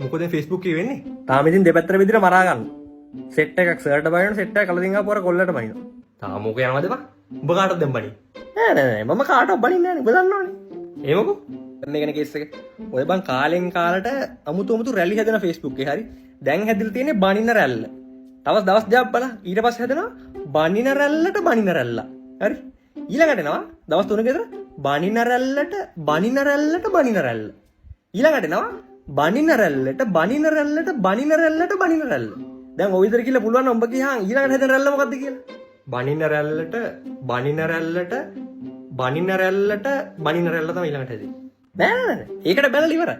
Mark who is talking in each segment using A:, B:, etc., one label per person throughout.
A: මොකද Facebook එකේ වෙන්නේ?
B: තාම ඉතින් දෙපැත්තට විදිහට මරා ගන්න. සෙට් එකක් සර්ට බයින සෙට් එකක් කළදින් ආපුවර කොල්ලට බයිනවා.
A: තාම මොකේ යනවද බං? උඹ කාටද දැන් බණි?
B: නෑ මම කාටවත් බනින්නේ නෑනේ. ඔබ දන්නවනේ.
A: ඒමකෝ?
B: මේකනේ කේස් එක. ඔය බං කාලෙන් කාලට අමුතු රැලි හැදෙන Facebook එකේ හරි. දැන් හැදිලා තියෙන්නේ බනින රැල්ල. දවස් දෙකක් බලන්න. ඊට පස්සේ හැදෙනවා බනින රැල්ලට බනින රැල්ල. හරි? ඊළඟට එනවා දවස් 3ක විතර බනින රැල්ලට බනින රැල්ලට බනින රැල්ල. ඊළඟට එනවා බනින රැල්ලට බනින රැල්ලට බනින රැල්ලට බනින රැල්ල. දැන් ඔය විතර කියලා පුළුවන් නම් ඔබ කියහන් ඊළඟට හැදෙන රැල්ල මොකද්ද කියලා?
A: බනින රැල්ලට බනින රැල්ලට බනින රැල්ලට බනින රැල්ල තමයි ඊළඟට හැදෙන්නේ.
B: නෑ ඒකට බැලලා ඉවරයි.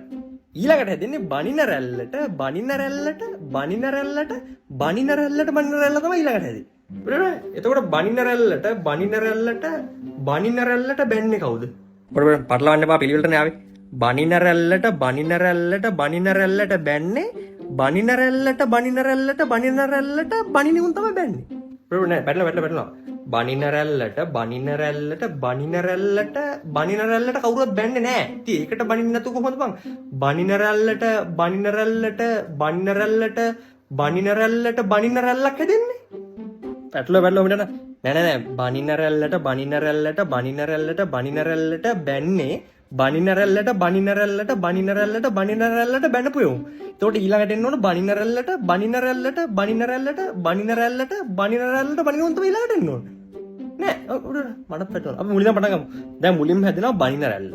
B: ඊළඟට හැදෙන්නේ බනින රැල්ලට බනින රැල්ලට බනින රැල්ලට බනින රැල්ලට බනින රැල්ල තමයි ඊළඟට හැදෙන්නේ.
A: එතකොට බනින රැල්ලට බනින රැල්ලට බනින රැල්ලට බැන්නේ කවුද?
B: ඔබ පටලවන්න එපා පිළිවෙලටනේ ආවේ. බනින රැල්ලට බනින රැල්ලට බනින රැල්ලට බැන්නේ බනින රැල්ලට බනින රැල්ලට බනින රැල්ලට බනින උන් තමයි බැන්නේ.
A: නෑ පැටලනවා. බනින රැල්ලට බනින රැල්ලට බනින රැල්ලට බනින රැල්ලට කවුරුවත් බැන්නේ නෑ. ඉතින් ඒකට බනින්න නැතුව කොහොමද බං? බනින රැල්ලට බනින රැල්ලට බනින රැල්ලට බනින රැල්ලට බනින රැල්ලක් හැදෙන්නේ.
B: පැටලව මෙතන
A: නෑ බනින රැල්ලට බනින රැල්ලට බනින රැල්ලට බනින රැල්ලට බැන්නේ බනින රැල්ලට බනින රැල්ලට බනින රැල්ලට බනින රැල්ලට බැනපු යමු. එතකොට ඊළඟට එන්න ඕන බනින රැල්ලට බනින රැල්ලට බනින රැල්ලට බනින රැල්ලට බනින රැල්ලට බනින උන් තමයි ඊළඟට එන්න ඕන. නෑ මට පැටලුණා. අපි මුලින්ම පටන් ගමු. දැන් මුලින්ම හැදෙනවා බනින රැල්ල.